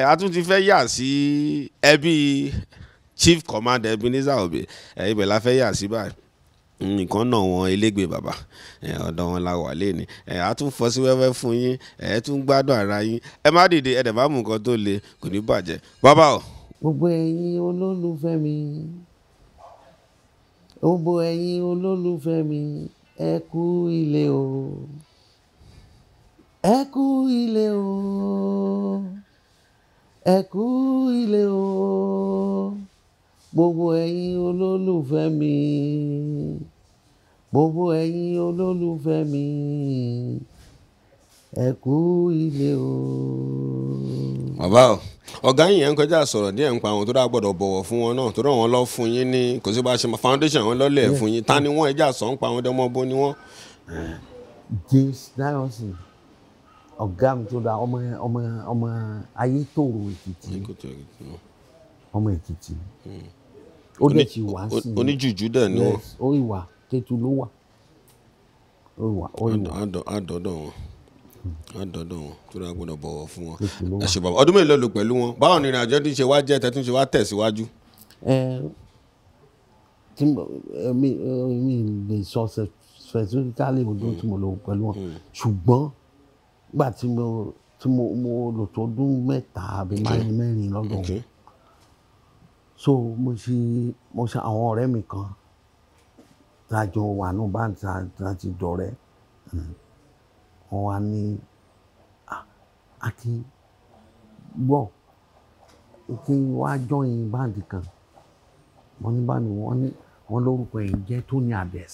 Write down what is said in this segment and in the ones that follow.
a tún ti fẹ́ yà sí ẹbí Chief Commander Ebenezer Obey ibẹ̀ la fẹ́ yà sí báyìí nǹkan náà wọn Elegbe bàbá ọ̀dọ̀ wọn la wà lẹ́ni a tún fọ́ sí wẹ́wẹ́ fún yín tún gbádùn ara yín ẹ má dìde ẹ dẹ̀ má mú nǹkan tó le kò ní bàjẹ́ bàbá o. gbogbo ẹ̀yin olólùfẹ́ mi gbogbo ẹ̀yin olólùfẹ́ mi ẹ kú ilé o ẹ kú ilé o ẹ kú ilé o gbogbo ẹ̀yin olólùfẹ́ mi gbogbo ẹ̀yin olólùfẹ́ mi ẹ kú ilé o. bàbá o ọ̀gá yìí yẹn ń kọjá sọ̀rọ̀ díẹ̀ ń pa àwọn tó dá gbọ́dọ̀ bọ̀wọ̀ fún wọn náà tó rọ̀ wọ́n lọ fún yín ní kò sí bá ṣe foundation wọn lọ́lẹ̀ fún yín ta ni wọ́n ẹja sọ̀ ń pa àwọn ọmọ bó ni wọ́n. James Dayọ̀sìn ọ̀gá mi tó dá ọmọ Ayétòrò Èkìtì ọmọ Èkìtì ó dẹ̀ ti wá sí i oníjùjú dẹ̀ ni wọ́n. ó ìwà Kétu ló wà àdọ́dọ̀ wọn tó dáa gbọ́dọ̀ bọ̀wọ̀ fún wọn ẹ ṣe bàbá ọdún mélòó lò pẹ̀lú wọn báwo ni ìrìn àjò tí ń ṣe wá jẹ́ tẹ́tún ṣe wá tẹ̀síwájú. mi lè sọ specifically ọdún tí mo lò pẹ̀lú wọn ṣùgbọ́n gbà tí mo lò tó ọdún mẹ́ta àbí mẹ́rin lọ́dọ̀ wọn so mo ṣe àwọn ọ̀rẹ́ mi kan tájọ wà ní báńkì láti dọ̀rẹ́ wọn wá ní Akin gbọ́ kí n wá jọyìn báńkì kan wọ́n ní báńkì wọ́n lórúkọ yìí jẹ́ Tony Adex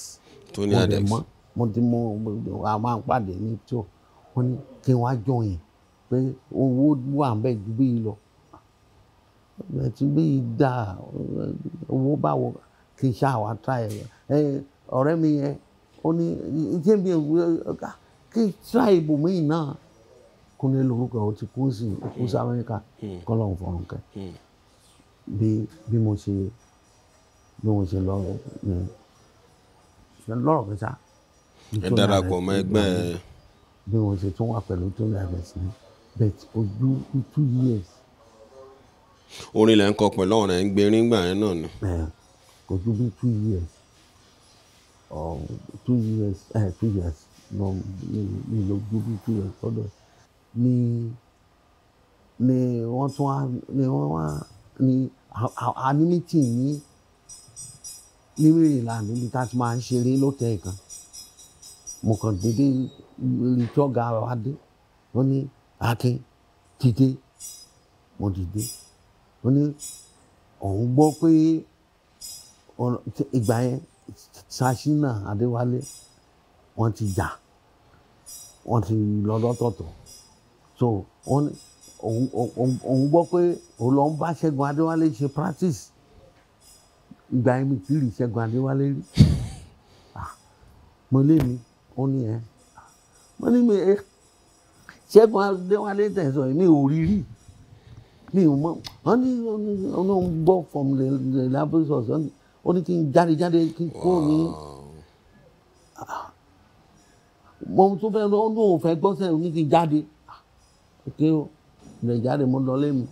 mo ti mọ a máa ń pàdé ní tí wọ́n ní kí n wá jọyìn pé owó wà ń bẹ̀ ju bí lọ ẹtí bí dá owó báwo kì í ṣàwá try ọ̀rẹ́ mi yẹn ó ní ìjẹ́ bí kí n try ibòmíì náà kó ní lórúkọ ó ti kú sí Amẹ́ríkà kọ́ lọ́hùn fọ́rùn kẹ́ bí mo ṣe lọ́rọ̀ kẹta. ẹ darapọ̀ mọ́ ẹgbẹ́. bí mo ṣe tún wà pẹ̀lú tó ní àgbẹ̀ sí but ojú 2 years. orin lẹ́ ń kọ pẹ̀lú ọ̀rọ̀ ẹ̀ ń gbérin gbà yẹn náà ni. kò ju bí 2 years or 2 years 2 years no mi lò ju bí 2 years lọ́dọ̀ ni wọ́n tún wá ní animity ní Maryland níbi tá a ti máa ń ṣeré lótẹ́ kan mo kàn dédé rí tọ́gà wa dé wọ́n ní Akin dìde mo dìde wọ́n ní òun gbọ́ pé ìgbà yẹn Ṣàṣínà Adéwálé wọ́n ti jà wọ́n ti lọ lọ́tọ̀ọ̀tọ̀ so òun gbọ́ pé òun lọ ń bá Ṣẹ́gun Adéwálé ṣe practice ìgbà yẹn mi kiri Ṣẹ́gun Adéwálé rí mo lé mi ó ní mo ní mi Ṣẹ́gun Adéwálé tẹ̀sán mi ò rí rí mi ò mọ̀ wọ́n ní ọ̀nà gbọ́ from the laboratory ó ní kí n jáde kí n kó ní mo tún fẹ́ lọ ní òun fẹ́ gbọ́ sẹ́yìn ní kí n jáde ok o lè jáde mo lọ lé mi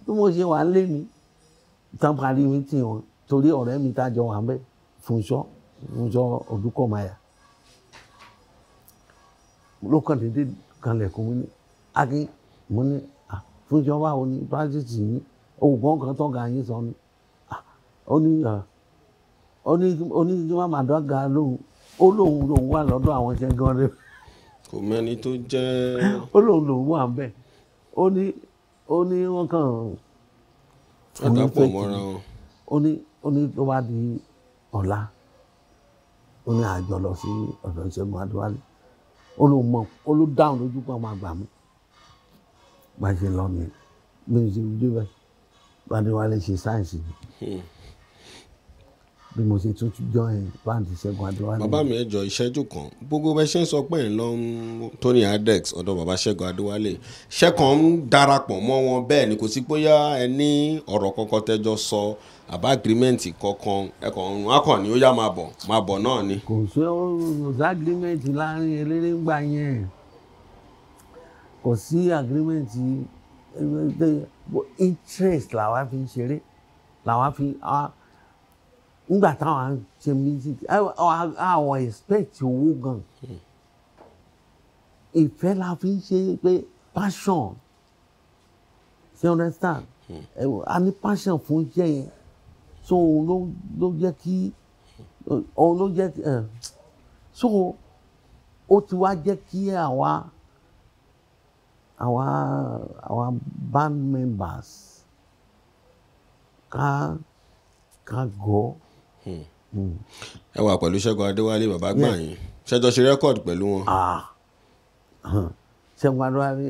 bí mo ṣe wà lé mi tán parí mi tì wọ́n torí ọ̀rẹ́ mi tájọ wà bẹ́ẹ̀ Fúnṣọ́ Odúkọ̀máyà ló kàn dédé kanlẹ̀kùn mi ní Akin mo ní Fúnṣọ́ báwo ni practice yìí òògùn kan tọ́ga yín sọ ni ó ní kí wọ́n máa dọ́gà lóhùn ó lóhùn wà lọ́dọ̀ àwọn iṣẹ́ gan rẹ̀. kò mẹ́ni tó jẹ́. ó lóhùn wà ń bẹ̀ ó ní wọ́n kàn. àdàpọ̀ mọ́ra wọn. ó ní tó bá di ọ̀la ó ní àjọ lọ sí ọ̀dọ̀ Ṣẹ́gun Adéwálé ó ló mọ̀ ó ló dáhùn lójú pọ̀ máa gbà mí bá ṣe lọ mi bí mo ṣe dé bẹ́ẹ̀ Adéwálé ṣe sáyẹ̀nsì bí mo ṣe tún join báńkì Ṣẹ́gun Adéwálé. bàbá mi ẹ jọ ìṣẹ́jú kan gbogbo bẹ́ẹ̀ ṣe ń sọ pé ẹ̀ ń lọ Tony Adex ọ̀dọ̀ bàbá Ṣẹ́gun Adéwálé ṣẹ́kàn ń darapọ̀ mọ́ wọn bẹ́ẹ̀ ni kò sí bóyá ẹ ní ọ̀rọ̀ kankan tẹ́jọ sọ àbá agirimẹ́ǹtì kankan ẹ̀kọ́ ọ̀run akàn ni ó yá máa bọ̀ náà ni. kò sí agirimẹ́ǹtì láàrin eléré ńgbà yẹn kò kò sí agreement interest làwa fi ń ṣeré làwa fi nígbà táwọn ṣe music àwọn expect owó gan ìfẹ́ la fi ń ṣe pé passion you understand a ní passion fún iṣẹ́ yẹn so ló jẹ́ kí ló jẹ́ so ó ti wá jẹ́ kí àwa band members ká gọ́. Ẹ wà pẹ̀lú Ṣẹ́gun Adéwálé bàbá gbà yín ṣẹjọ ṣe rẹ́kọ̀dì pẹ̀lú wọn. Ṣẹ́gun Adéwálé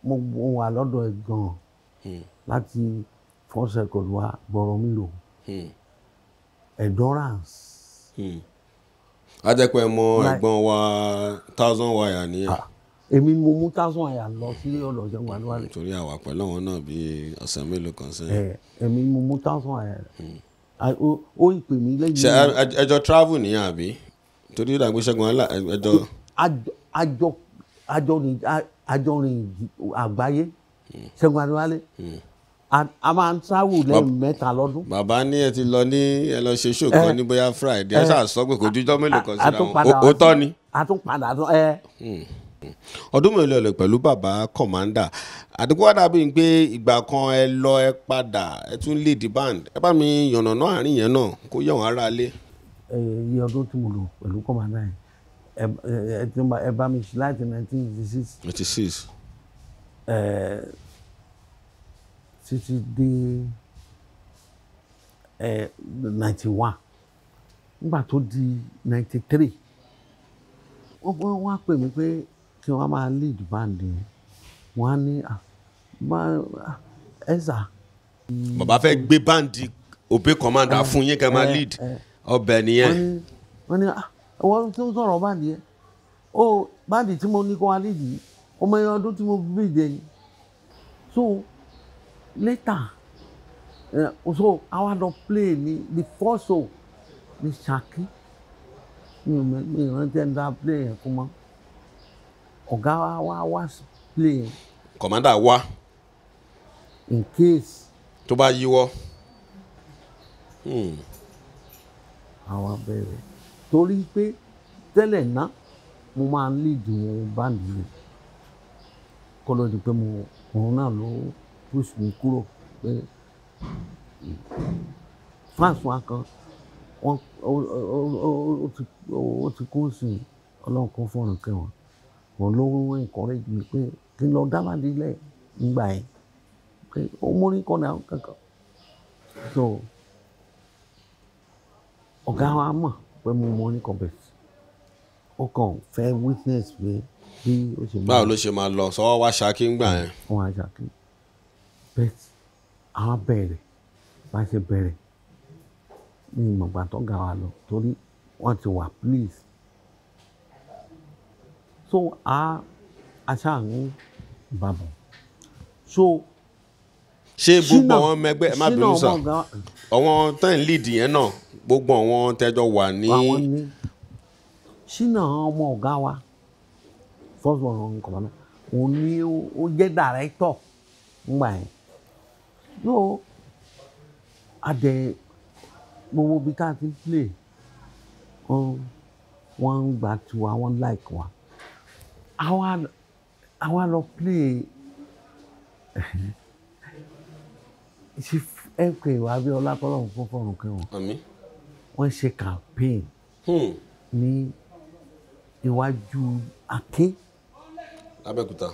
mo wà lọ́dọ̀ ẹ̀ gan-an láti first record wa gbọ́rọ̀ mi lò endurance. A jẹ́ pé mọ ẹ̀gbọ́n wa 1000 wire nìyẹn. Èmi mo mú 1000 wire lọ sí ọ̀dọ̀ Ṣẹ́gun Adéwálé. Torí àwa pẹ̀lú àwọn náà bíi ọ̀sẹ̀ mélòó kan sẹ́yìn. Èmi mo mú 1000 wire. Ó ìpè mí lẹ́yìn. Ṣé ẹjọ́ travel nìyẹn àbí? Torí ìdàgbé Ṣẹ́gun ẹjọ́. Àjọrin àgbáyé Ṣẹ́gun Adéwálé. A máa ń travel lẹ́ẹ̀mẹ́ta lọ́dún. Bàbá ní ẹ ti lọ ní ẹ lọ ṣe show kan ní bóyá Friday ẹ ṣáà sọ pé kò jújọ́ mélòó kan síra wọn ó tọ́ ni. A tún padà tún ọdún mélòó lẹ pẹ̀lú bàbá commander àdúgbò wà dàbí pé ìgbà kan ẹ lọ ẹ padà ẹ tún lead band ẹ bá mi yànnàná àárín yẹn náà kó yẹ wọn ará lé. Iye ọdún tí mo lò pẹ̀lú commander yẹn ẹ bá mi ṣe láti 1986. 86. Títí dé 91 nígbà tó di 93 wọ́n á pè mí pé kí wọ́n máa lead band yẹn wọ́n á ní ẹ̀sà. Bàbá fẹ́ gbé báńdì Obey commander fún yín kẹ́ máa lead ọbẹ̀ nìyẹn. wọ́n ní wọ́n tó ń sọ̀rọ̀ báńdì yẹn báńdì tí mo ní kó wá lead yìí ọmọ ẹ̀yọ ọdún tí mo bí ìdẹ yìí so later so I want to play the first show ní Ṣakí mi rántí ẹni tá a play yẹn fún mọ́ ọ̀gá wa wá play yẹn. Commander wá. In case. Tó bá yíwọ́. Àwa bẹ̀rẹ̀ torí pé tẹ́lẹ̀ náà mo máa ń lead wọn báńdì rẹ̀ kọ́ ló di pé òun náà ló push mi kúrò pé fans wa kan ó ti kú sí ọlọ́run kan fọ́nà kẹwọn òun ló ń encourage mi pé kí n lọ dábàdí lẹ̀ nígbà yẹn pé ó mórí kọ́nà kankan so ọ̀gá wa mọ̀ pé mo mọ ní kọ̀bẹ̀tì ó kàn fẹ́ witness pé bí ó ṣe máa. Báwo ló ṣe máa lọ sọ wá Ṣakí ń gbà yẹn. Wọ́n á Ṣakí bẹ́ẹ̀ àwọn bẹ̀rẹ̀ bá ṣe bẹ̀rẹ̀ ní ìmọ̀gbà tó ga wa lọ torí wọ́n ti wà please so a ṣàánú ìbàbọ̀ so. Ṣé gbogbo àwọn mẹgbẹ́ má bínú sà àwọn tán lead yẹn náà gbogbo àwọn tẹjọ wà ní. àwọn ní Ṣínà ọmọ ọ̀gá wa first one on commander òun ni ó jẹ́ director ńgbà yẹn no adẹ gbogbo bí ká ti play wọ́n ń gbà tiwa wọ́n like wa àwa lọ play mk wa bí ọlákọ́lọ́hún fún fọ́ọ̀rùn kẹwọn wọ́n ṣe campaign ní iwájú Akin Abẹ́òkúta